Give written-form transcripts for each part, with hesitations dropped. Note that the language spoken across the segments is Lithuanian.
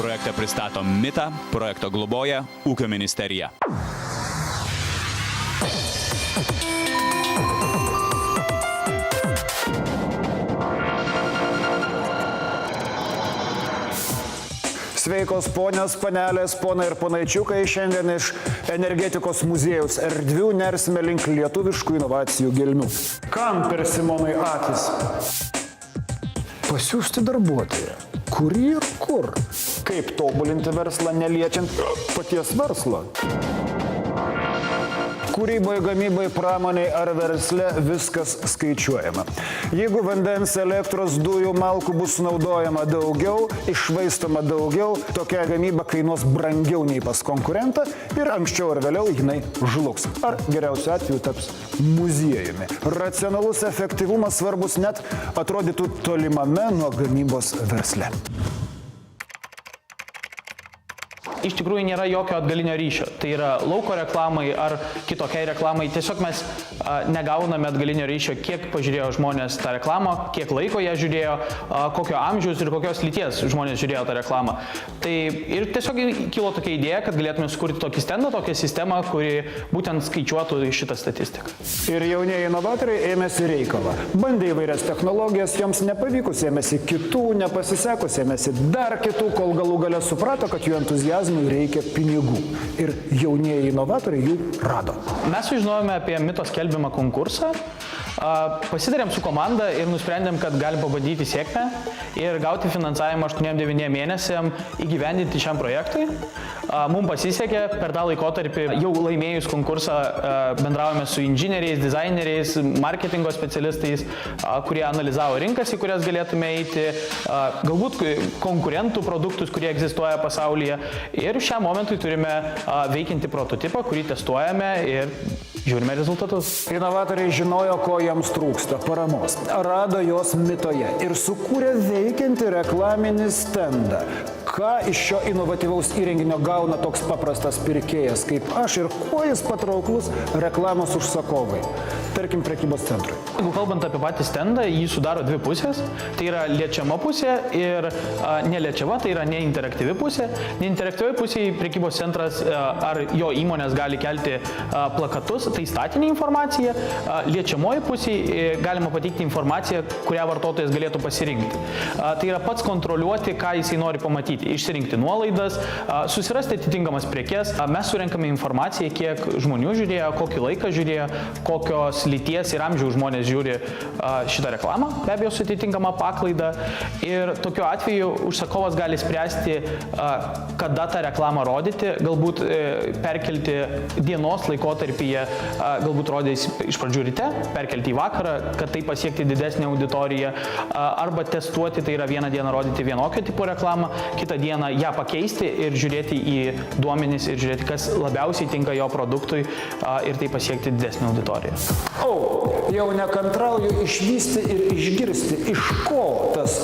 Projektą pristato Mita, projekto globoja Ūkio ministerija. Sveikos ponios, panelės, ponai ir ponaičiukai, šiandien iš energetikos muziejaus erdvių nersime link lietuviškų inovacijų gelmių. Kam persimonai akis? Pasiųsti darbuotoją. Kurį ir kur? Kaip tobulinti verslą, neliečiant paties verslo? Kūryboje, gamybai, pramoniai ar versle viskas skaičiuojama. Jeigu vandens, elektros, dujų, malkų bus naudojama daugiau, iššvaistoma daugiau, tokia gamyba kainuos brangiau nei pas konkurentą ir anksčiau ar vėliau jinai žlugs. Ar geriausiu atveju taps muziejumi. Racionalus efektyvumas svarbus net atrodytų tolimame nuo gamybos versle. Iš tikrųjų nėra jokio atgalinio ryšio. Tai yra lauko reklamai ar kitokiai reklamai. Tiesiog mes negauname atgalinio ryšio, kiek pažiūrėjo žmonės tą reklamą, kiek laiko ją žiūrėjo, kokio amžiaus ir kokios lyties žmonės žiūrėjo tą reklamą. Tai ir tiesiog kilo tokia idėja, kad galėtume sukurti tokį stendą, tokią sistemą, kuri būtent skaičiuotų šitą statistiką. Ir jaunieji inovatoriai ėmėsi reikalą. Bandė įvairias technologijas, joms nepavykus, ėmėsi kitų, nepasisekus, ėmėsi dar kitų, kol galų gale suprato, kad jų entuziazmui reikia pinigų. Ir jaunieji inovatoriai jų rado. Mes sužinojome apie Mito skelbimą konkursą, pasidarėm su komanda ir nusprendėm, kad galim pabandyti sėkmę ir gauti finansavimą 8-9 mėnesiam įgyvendinti šiam projektui. Mums pasisekė, per tą laikotarpį jau laimėjus konkursą bendravome su inžinieriais, dizaineriais, marketingo specialistais, kurie analizavo rinkas, į kurias galėtume eiti, galbūt konkurentų produktus, kurie egzistuoja pasaulyje. Ir šiam momentui turime veikiantį prototipą, kurį testuojame ir žiūrime rezultatus. Inovatoriai žinojo, ko jiems trūksta – paramos. Rado jos Mitoje ir sukūrė veikiantį reklaminį stendą. Ką iš šio inovatyvaus įrenginio gauna toks paprastas pirkėjas kaip aš ir kuo jis patrauklus reklamos užsakovai, tarkim prekybos centrui. Jeigu kalbant apie patį stendą, jį sudaro dvi pusės. Tai yra liečiama pusė ir neliečiama, tai yra neinteraktyvi pusė. Neinteraktyvi pusė prekybos centras ar jo įmonės gali kelti plakatus, tai statinė informacija. Liečiamoji pusė galima pateikti informaciją, kurią vartotojas galėtų pasirinkti. Tai yra pats kontroliuoti, ką jisai nori pamatyti. Išsirinkti nuolaidas, susirasti atitinkamas prekes. Mes surenkame informaciją, kiek žmonių žiūrėjo, kokį laiką žiūrėjo, kokios lyties ir amžiaus žmonės žiūri šitą reklamą, be abejo su atitinkama paklaida. Ir tokiu atveju užsakovas gali spręsti, kada tą reklamą rodyti, galbūt perkelti dienos laikotarpyje, galbūt rodys iš pradžių ryte, perkelti į vakarą, kad tai pasiekti didesnę auditoriją, arba testuoti, tai yra vieną dieną rodyti vienokio tipo reklamą, kitą dieną ją pakeisti ir žiūrėti į duomenis ir žiūrėti, kas labiausiai tinka jo produktui ir tai pasiekti didesnę auditoriją. Jau nekantrauju išvysti ir išgirsti, iš ko tas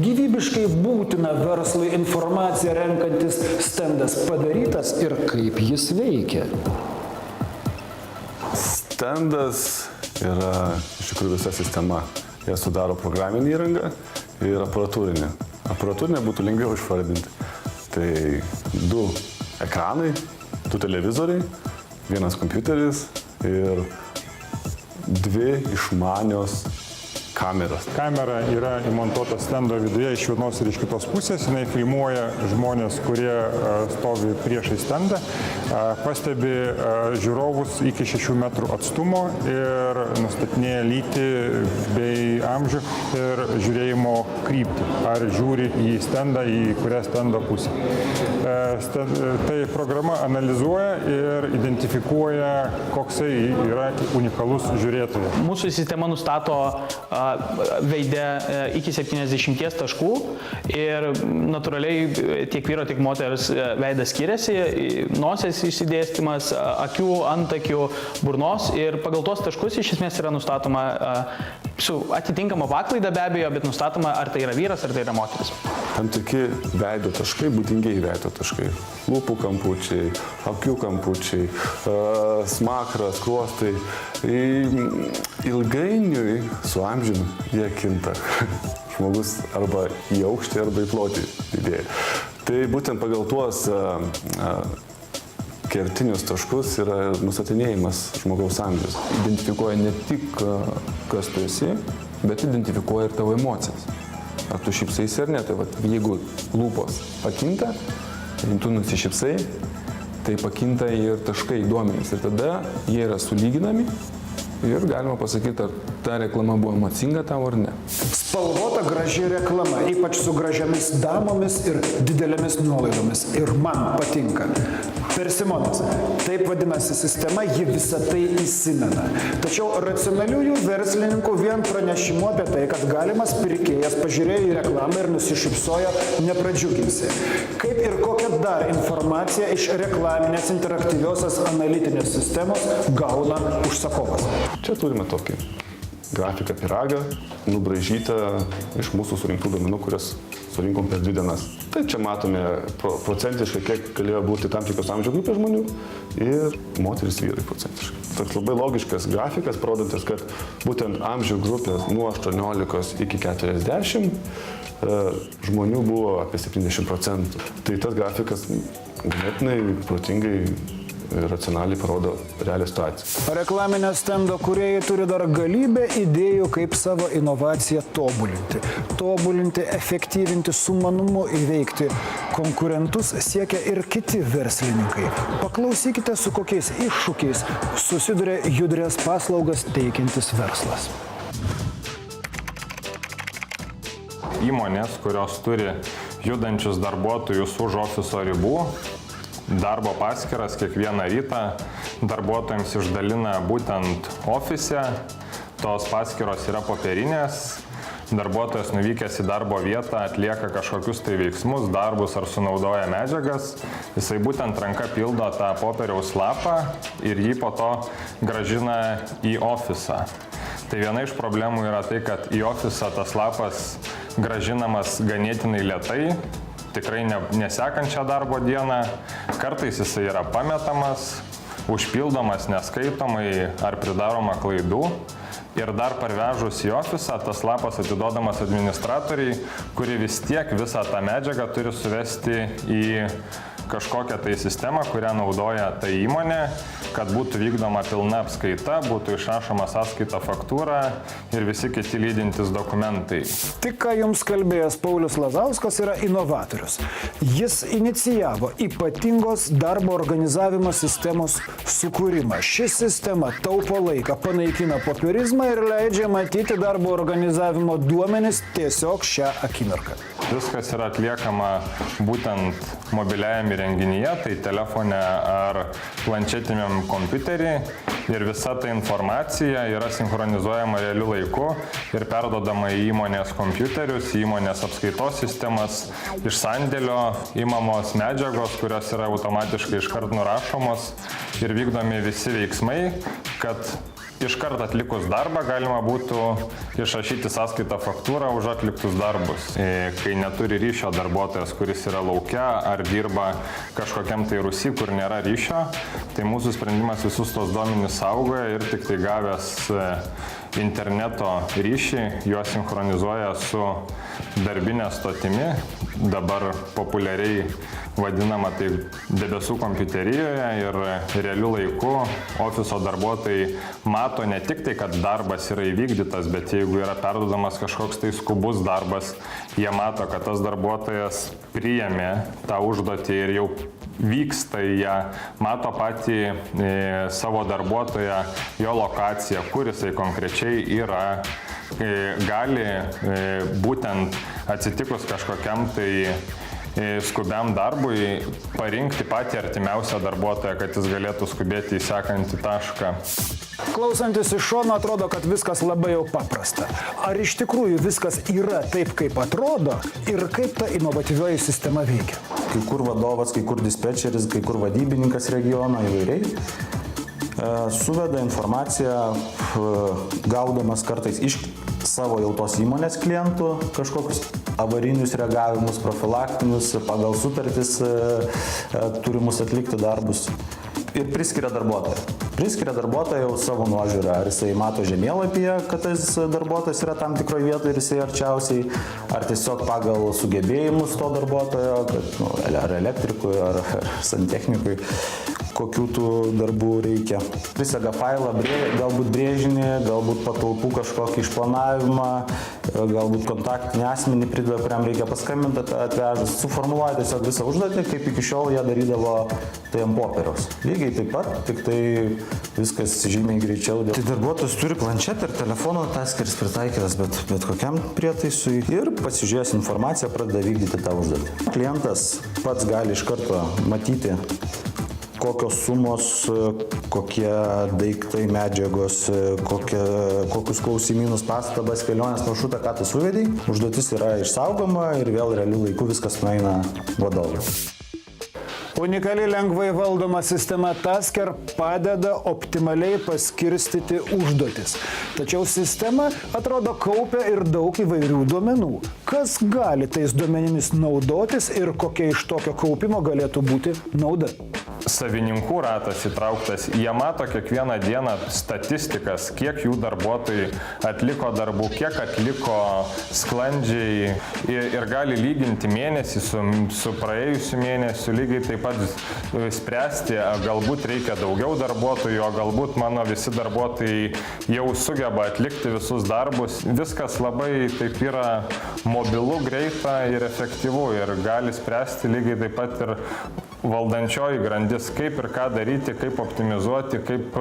gyvybiškai būtina verslui informaciją renkantis stendas padarytas ir kaip jis veikia. Stendas yra iš tikrųjų visa sistema. Jie sudaro programinį įrangą ir aparatūrinį. Aparatūrinę būtų lengviau išvardinti. Tai 2 ekranai, 2 televizoriai, 1 kompiuteris ir 2 išmanios kameros. Kamera yra įmontuota stendo viduje iš vienos ir iš kitos pusės. Jinai filmuoja žmonės, kurie stovi priešai stendą, pastebi žiūrovus iki 6 metrų atstumo ir nustatinėja lytį bei amžių ir žiūrėjimo kryptį. Ar žiūri į stendą, į kurią stendo pusę. Tai programa analizuoja ir identifikuoja, koksai yra unikalus žiūrėtojas. Mūsų sistema nustato veide iki 70 taškų ir natūraliai tiek vyro, tiek moters veidas skiriasi, nosies išsidėstymas, akių, antakių, burnos ir pagal tuos taškus iš esmės yra nustatoma su atitinkama paklaida be abejo, bet nustatoma, ar tai yra vyras, ar tai yra moteris. Tam tikri veido taškai, būdingieji veido taškai. Lūpų kampučiai, akių kampučiai, smakras, skruostai. Ilgainiui su amžiumi jie kinta. Žmogus arba į aukštį, arba į plotį didėja. Tai būtent pagal tuos kertinius taškus yra nustatinėjimas žmogaus amžius. Identifikuoja ne tik, kas tu esi, bet identifikuoja ir tavo emocijas. Ar tu šypsaisi ar ne, tai vat, jeigu lūpos pakinta, tu nusišypsai, tai pakinta ir taškai duomenys. Ir tada jie yra sulyginami ir galima pasakyti, ar ta reklama buvo emocinga tau ar ne. Spalvota graži reklama, ypač su gražiamis damomis ir didelėmis nuolaidomis. Ir man patinka. Persimonas. Taip vadinasi sistema, ji visą tai įsimena. Tačiau racionaliųjų verslininkų vien pranešimu apie tai, kad galimas pirkėjas pažiūrėjo į reklamą ir nusišypsojo, nepradžiuginsi. Kaip ir kokią dar informaciją iš reklaminės interaktyviosios analitinės sistemos gauna užsakovas. Čia turime tokį grafiką pyragą, nubraižytą iš mūsų surinktų duomenų, kurias surinkom per 2 dienas. Tai čia matome procentiškai, kiek galėjo būti tam tikros amžiaus grupės žmonių ir moteris vyrai procentiškai. Toks labai logiškas grafikas, parodantis, kad būtent amžiaus grupės nuo 18 iki 40 žmonių buvo apie 70%. Tai tas grafikas ganėtinai protingai racionaliai parodo realią situaciją. Reklaminio stendo kūrėjai turi dar galybę idėjų, kaip savo inovaciją tobulinti. Tobulinti, efektyvinti, sumanumu įveikti konkurentus siekia ir kiti verslininkai. Paklausykite, su kokiais iššūkiais susiduria judrias paslaugas teikiantis verslas. Įmonės, kurios turi judančius darbuotojus už ofiso ribų, darbo paskyras kiekvieną rytą darbuotojams išdalina būtent ofise, tos paskyros yra popierinės, darbuotojas nuvykęs į darbo vietą atlieka kažkokius tai veiksmus, darbus ar sunaudoja medžiagas, jisai būtent ranka pildo tą popieriaus lapą ir jį po to gražina į ofisą. Tai viena iš problemų yra tai, kad į ofisą tas lapas gražinamas ganėtinai lėtai, tikrai nesekančią darbo dieną, kartais jisai yra pametamas, užpildomas neskaitomai ar pridaroma klaidų ir dar parvežus į ofisą tas lapas atiduodamas administratoriai, kuri vis tiek visą tą medžiagą turi suvesti į kažkokią tai sistemą, kurią naudoja ta įmonė, kad būtų vykdoma pilna apskaita, būtų išrašoma sąskaita faktūra ir visi kiti lydintys dokumentai. Tik ką jums kalbėjęs Paulius Lazauskas yra inovatorius. Jis inicijavo ypatingos darbo organizavimo sistemos sukūrimą. Ši sistema taupo laiką, panaikina popierizmą ir leidžia matyti darbo organizavimo duomenis tiesiog šią akimirką. Viskas yra atliekama būtent mobiliajame įrenginyje, tai telefone ar planšetiniam kompiuterį ir visa ta informacija yra sinchronizuojama realiu laiku ir perdodama į įmonės kompiuterius, į įmonės apskaitos sistemas, iš sandėlio imamos medžiagos, kurios yra automatiškai iškart nurašomos ir vykdomi visi veiksmai, kad iškart atlikus darbą galima būtų išrašyti sąskaitą faktūrą už atliktus darbus. Kai neturi ryšio darbuotojas, kuris yra laukia ar dirba kažkokiam tai rūsy, kur nėra ryšio, tai mūsų sprendimas visus tos duomenis saugoja ir tik tai gavęs interneto ryšį, juos sinchronizuoja su darbinė stotimi, dabar populiariai vadinama tai debesų kompiuterijoje ir realiu laiku ofiso darbuotojai mato ne tik tai, kad darbas yra įvykdytas, bet jeigu yra perduodamas kažkoks tai skubus darbas, jie mato, kad tas darbuotojas priėmė tą užduotį ir jau vyksta į ją, mato patį savo darbuotoją, jo lokaciją, kur jisai konkrečiai yra, gali būtent atsitikus kažkokiam tai skubiam darbui parinkti patį artimiausią darbuotoją, kad jis galėtų skubėti į sekantį tašką. Klausantis iš šono atrodo, kad viskas labai jau paprasta. Ar iš tikrųjų viskas yra taip, kaip atrodo ir kaip ta inovatyvioji sistema veikia? Kai kur vadovas, kai kur dispečeris, kai kur vadybininkas regiono įvairiai suveda informaciją, gaudamas kartais iš savo jau tos įmonės klientų kažkokius avarinius reagavimus, profilaktinius, pagal sutartis turimus atlikti darbus. ir priskiria darbuotoją. Priskiria darbuotoją jau savo nuožiūrą, ar jisai mato žemėlapyje, kad tas darbuotojas yra tam tikroje vietoje ir jisai arčiausiai, ar tiesiog pagal sugebėjimus to darbuotojo, kad, ar elektrikui, ar santechnikui, kokių tų darbų reikia. Prisega failą, galbūt brėžinį, galbūt patalpų kažkokį išplanavimą, galbūt kontaktinį asmenį prideda, kuriam reikia paskambinti atvežus. Suformuluoja tiesiog visą užduotį, kaip iki šiol jie darydavo tai ant popieriaus. Lygiai taip pat, tik tai viskas žymiai greičiau. Tai darbuotojas turi planšetę ir telefoną, taskers pritaikytas bet kokiam prietaisui ir pasižiūrėjęs informaciją pradeda vykdyti tą užduotį. Klientas pats gali iš karto matyti, kokios sumos, kokie daiktai, medžiagos, kokius klausimynus, pastabas, kelionės maršrutą, ką tu suvedai. Užduotis yra išsaugoma ir vėl realiu laiku viskas nueina vadovui. Unikali lengvai valdoma sistema Tasker padeda optimaliai paskirstyti užduotis. Tačiau sistema atrodo kaupia ir daug įvairių duomenų. Kas gali tais duomenimis naudotis ir kokia iš tokio kaupimo galėtų būti nauda? Savininkų ratas įtrauktas, jie mato kiekvieną dieną statistikas, kiek jų darbuotojai atliko darbų, kiek atliko sklandžiai ir gali lyginti mėnesį su praėjusiu mėnesiu, lygiai taip pat spręsti, galbūt reikia daugiau darbuotojų, o galbūt mano visi darbuotojai jau sugeba atlikti visus darbus. Viskas labai taip yra mobilu, greita ir efektyvu ir gali spręsti lygiai taip pat ir valdančioji grandis, kaip ir ką daryti, kaip optimizuoti, kaip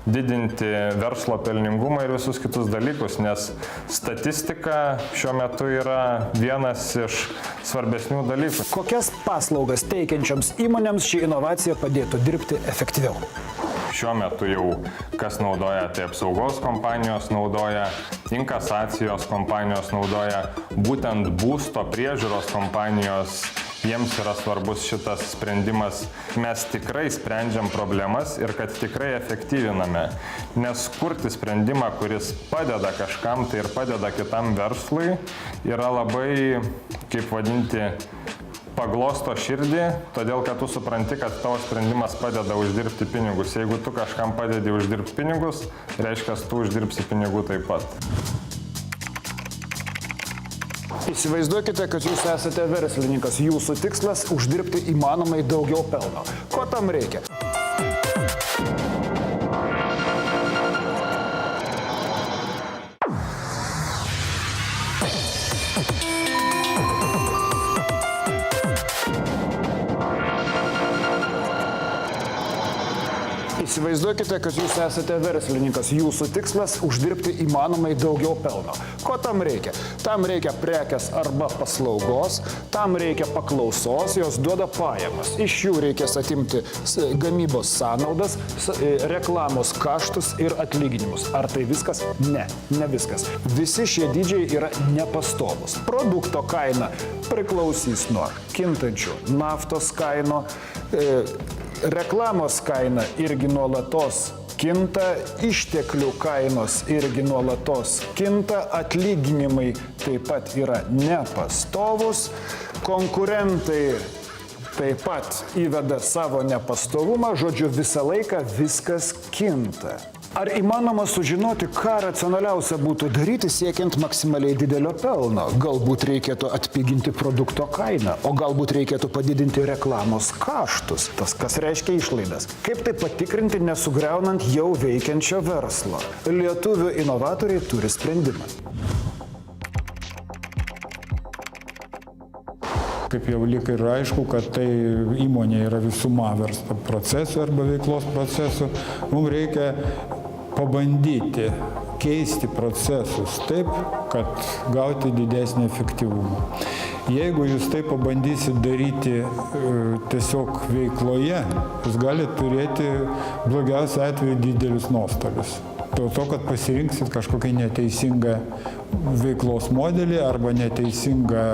didinti verslo pelningumą ir visus kitus dalykus, nes statistika šiuo metu yra vienas iš svarbesnių dalykų. Kokias paslaugas teikiančioms įmonėms ši inovacija padėtų dirbti efektyviau? Šiuo metu jau kas naudoja, tai apsaugos kompanijos naudoja, inkasacijos kompanijos naudoja, būtent būsto priežiūros kompanijos. Jiems yra svarbus šitas sprendimas. Mes tikrai sprendžiam problemas ir kad tikrai efektyviname. Nes kurti sprendimą, kuris padeda kažkam, tai ir padeda kitam verslui, yra labai, kaip vadinti, paglosto širdį, todėl kad tu supranti, kad tavo sprendimas padeda uždirbti pinigus. Jeigu tu kažkam padedi uždirbti pinigus, reiškia, tu uždirbsi pinigų taip pat. Įsivaizduokite, kad jūs esate verslininkas. Jūsų tikslas – uždirbti įmanomai daugiau pelno. Ko tam reikia? Įsivaizduokite, kad jūs esate verslininkas. Jūsų tikslas – uždirbti įmanomai daugiau pelno. Ko tam reikia? Tam reikia prekės arba paslaugos, tam reikia paklausos, jos duoda pajamas. Iš jų reikės atimti gamybos sąnaudas, reklamos kaštus ir atlyginimus. Ar tai viskas? Ne, ne viskas. Visi šie dydžiai yra nepastovūs. Produkto kaina priklausys nuo kintančių naftos kainų, reklamos kaina irgi nuolatos kinta, išteklių kainos irgi nuolatos kinta, atlyginimai taip pat yra nepastovūs, konkurentai taip pat įveda savo nepastovumą, žodžiu, visą laiką viskas kinta. Ar įmanoma sužinoti, ką racionaliausia būtų daryti siekiant maksimaliai didelio pelno? Galbūt reikėtų atpiginti produkto kainą, o galbūt reikėtų padidinti reklamos kaštus, tas kas reiškia išlaidas. Kaip tai patikrinti, nesugriaunant jau veikiančio verslo? Lietuvių inovatoriai turi sprendimą. Kaip jau lyg ir aišku, kad tai įmonė yra visuma verslo procesų arba veiklos procesų, mums reikia pabandyti keisti procesus taip, kad gauti didesnį efektyvumą. Jeigu jūs tai pabandysit daryti tiesiog veikloje, jūs galite turėti blogiausiu atveju didelius nuostolius. Dėl to, kad pasirinksit kažkokią neteisingą veiklos modelį arba neteisingą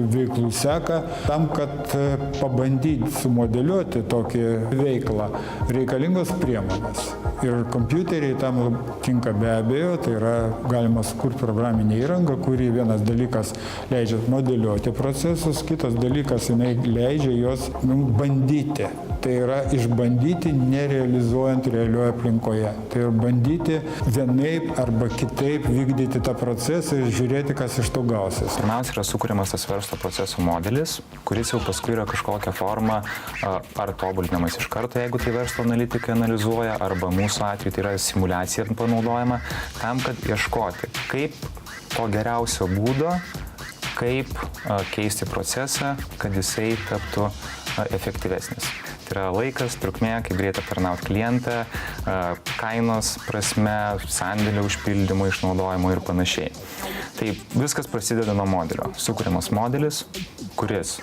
veiklų seką. Tam, kad pabandyti sumodeliuoti tokį veiklą, reikalingos priemonės. Ir kompiuteriai tam tinka be abejo, tai yra galima sukurti programinę įrangą, kuri vienas dalykas leidžia modeliuoti procesus, kitas dalykas jinai leidžia juos bandyti Tai yra išbandyti nerealizuojant realioje aplinkoje. Tai yra bandyti vienaip arba kitaip vykdyti tą procesą ir žiūrėti, kas iš to gausis. Pirmiausia, yra sukūriamas tas verslo procesų modelis, kuris jau paskui yra kažkokią formą ar tobulinamas iš karto, jeigu tai verslo analitikai analizuoja, arba mūsų atveju tai yra simulacija panaudojama tam, kad ieškoti, kaip to geriausio būdo, kaip keisti procesą, kad jisai taptų efektyvesnis. Tai yra laikas, trukmė, kaip greitai aptarnauti klientą, kainos prasme, sandėlio užpildymo, išnaudojimo ir panašiai. Tai viskas prasideda nuo modelio. Sukūriamas modelis, kuris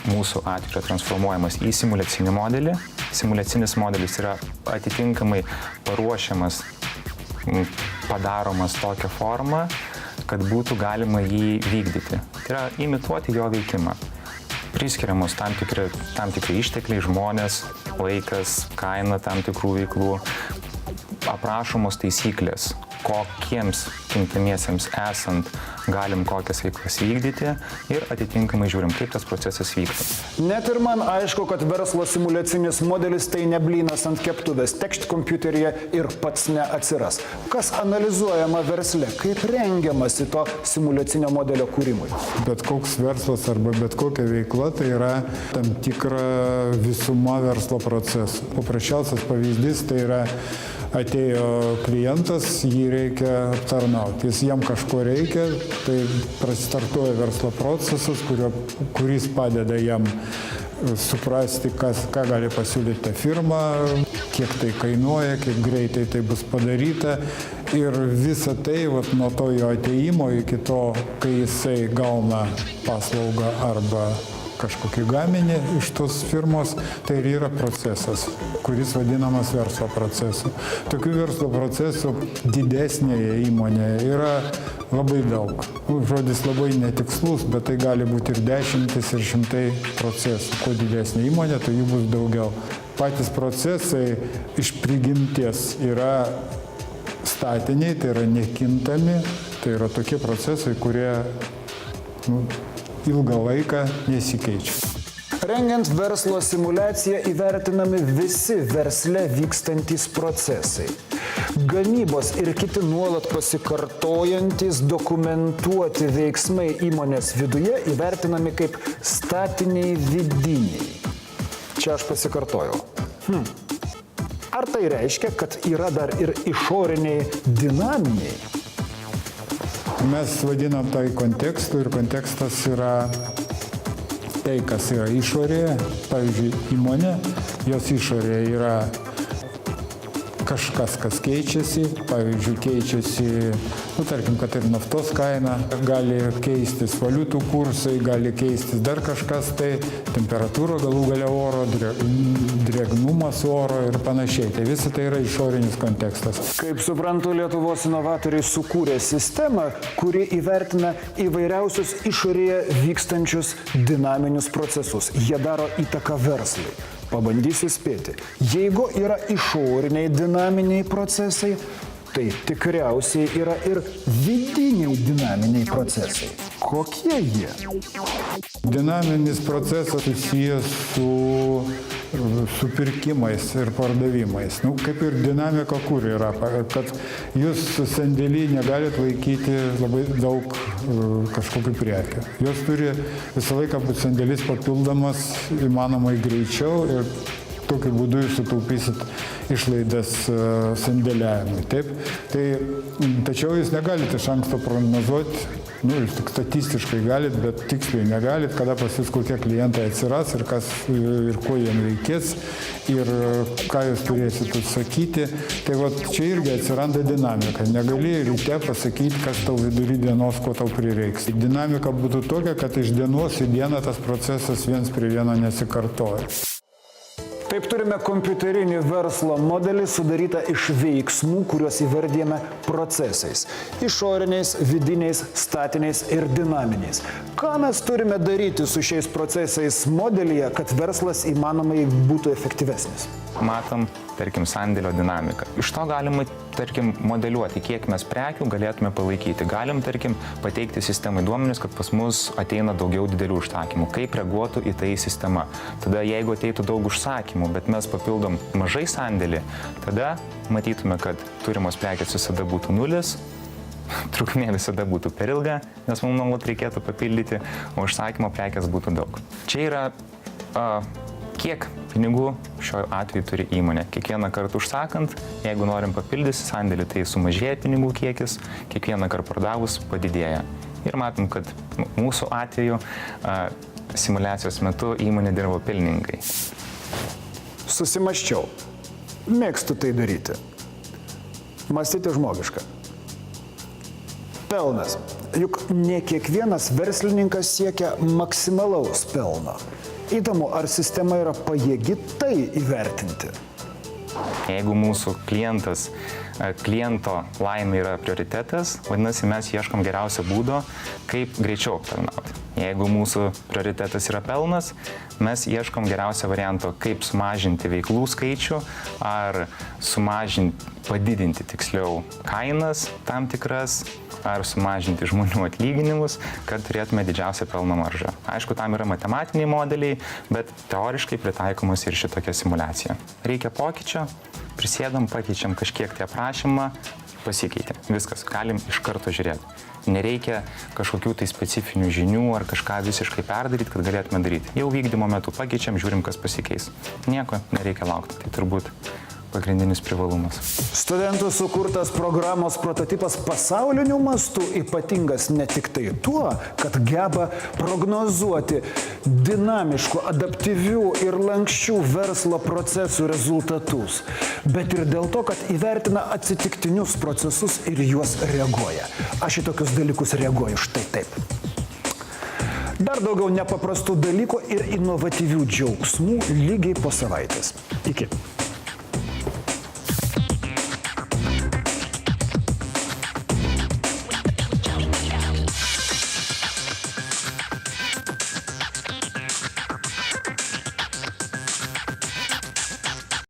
mūsų atveju yra transformuojamas į simulacinį modelį. Simulacinis modelis yra atitinkamai paruošiamas, padaromas tokią formą, kad būtų galima jį vykdyti. Tai yra imituoti jo veikimą. Priskiriamos tam tikri ištekliai, žmonės, laikas, kaina tam tikrų veiklų, aprašomos taisyklės, kokiems kintamiesiems esant galim kokias veiklas vykdyti ir atitinkamai žiūrim, kaip tas procesas vyksta. Net ir man aišku, kad verslo simulacinis modelis tai ne blynas ant keptuvės, tekšt kompiuteryje ir pats neatsiras. Kas analizuojama versle, kaip rengiamasi to simulacinio modelio kūrimui? Bet koks verslas arba bet kokia veikla tai yra tam tikra visuma verslo procesų. Paprasčiausias pavyzdys tai yra atėjo klientas, jį reikia aptarnauti. Jam kažko reikia, tai prastartuoja verslo procesas, kuris padeda jam suprasti, ką gali pasiūlyti ta firma, kiek tai kainuoja, kiek greitai tai bus padaryta. Ir visa tai nuo to jo ateimo iki to, kai jisai gauna paslaugą arba kažkokį gaminį iš tos firmos, tai ir yra procesas, kuris vadinamas verslo procesu. Tokių verslo procesų didesnėje įmonėje yra labai daug. Žodis labai netikslus, bet tai gali būti ir dešimtis, ir šimtai procesų. Kuo didesnė įmonė, tai jų bus daugiau. Patys procesai iš prigimties yra statiniai, tai yra nekintami, tai yra tokie procesai, kurie ilgą laiką nesikeičia. Rengiant verslo simulaciją įvertinami visi versle vykstantys procesai. Gamybos ir kiti nuolat pasikartojantys dokumentuoti veiksmai įmonės viduje įvertinami kaip statiniai vidiniai. Čia aš pasikartojau. Ar tai reiškia, kad yra dar ir išoriniai dinaminiai? Mes vadinam tai kontekstu ir kontekstas yra tai, kas yra išorėje. Pavyzdžiui, įmonė, jos išorėje yra kažkas, kas keičiasi. Pavyzdžiui, keičiasi, tarkim, kad ir naftos kaina, gali keistis valiutų kursai, gali keistis dar kažkas, tai temperatūra galų gale oro, drėgnumas oro ir panašiai. Tai visa tai yra išorinis kontekstas. Kaip suprantu, Lietuvos inovatoriai sukūrė sistemą, kuri įvertina įvairiausius išorėje vykstančius dinaminius procesus. Jie daro įtaką verslui. Pabandysiu spėti. Jeigu yra išoriniai dinaminiai procesai, tai tikriausiai yra ir vidiniai dinaminiai procesai. Kokie jie? Dinaminis procesas susijęs su pirkimais ir pardavimais. Kaip ir dinamika, kur yra, kad jūs sandėly negalit laikyti labai daug kažkokių prekių. Jos turi visą laiką būti sandėlis papildomas įmanomai greičiau ir tokiu būdu jūs sutaupysit išlaidas sandėliavimui. Tačiau jūs negalite iš anksto prognozuoti, jūs tik statistiškai galit, bet tiksliai negalit, kada pas jūs kokie klientai atsiras ir ko jiem reikės ir ką jūs turėsit užsakyti. Tai čia irgi atsiranda dinamika. Negali ryte pasakyti, kas tau vidury dienos, ko tau prireiks. Dinamika būtų tokia, kad iš dienos į dieną tas procesas viens prie vieno nesikartoja. Taip turime kompiuterinį verslo modelį sudarytą iš veiksmų, kuriuos įvardyjame procesais. Išoriniais, vidiniais, statiniais ir dinaminiais. Ką mes turime daryti su šiais procesais modelyje, kad verslas įmanomai būtų efektyvesnis? Matom tarkim, sandėlio dinamiką. Iš to galima, tarkim, modeliuoti, kiek mes prekių galėtume palaikyti. Galim, tarkim, pateikti sistemai duomenis, kad pas mus ateina daugiau didelių užsakymų. Kaip reaguotų į tai sistema. Tada, jeigu ateitų daug užsakymų, bet mes papildom mažai sandėlį, tada matytume, kad turimos prekės visada būtų nulis, trukmė visada būtų per ilga, nes mums nuolat reikėtų papildyti, o užsakymo prekės būtų daug. Čia yra kiek pinigų šiuo atveju turi įmonė. Kiekvieną kartą užsakant, jeigu norim papildyti sandėlį, tai sumažėja pinigų kiekis, kiekvieną kartą pardavus padidėja. Ir matom, kad mūsų atveju simulacijos metu įmonė dirbo pelningai. Susimaščiau. Mėgstu tai daryti. Mąstyti žmogiška. Pelnas. Juk ne kiekvienas verslininkas siekia maksimalaus pelno. Įdomu, ar sistema yra pajėgi tai įvertinti? Jeigu mūsų kliento laimė yra prioritetas, vadinasi, mes ieškom geriausio būdo, kaip greičiau aptarnauti. Jeigu mūsų prioritetas yra pelnas, mes ieškom geriausio varianto, kaip sumažinti veiklų skaičių ar padidinti tiksliau kainas tam tikras, ar sumažinti žmonių atlyginimus, kad turėtume didžiausią pelno maržą. Aišku, tam yra matematiniai modeliai, bet teoriškai pritaikomas ir šitokia simulacija. Reikia pokyčio, prisėdam, pakeičiam kažkiek tai aprašymą, pasikeitė. Viskas, galim iš karto žiūrėti. Nereikia kažkokių tai specifinių žinių ar kažką visiškai perdaryti, kad galėtume daryti. Jau vykdymo metu pakeičiam, žiūrim, kas pasikeis. Nieko nereikia laukti. Tai turbūt pagrindinis privalumas. Studentų sukurtas programos prototipas pasauliniu mastu ypatingas ne tik tai tuo, kad geba prognozuoti dinamiškų, adaptyvių ir lanksčių verslo procesų rezultatus, bet ir dėl to, kad įvertina atsitiktinius procesus ir juos reaguoja. Aš į tokius dalykus reaguoju štai taip. Dar daugiau nepaprastų dalykų ir inovatyvių džiaugsmų lygiai po savaitės. Iki.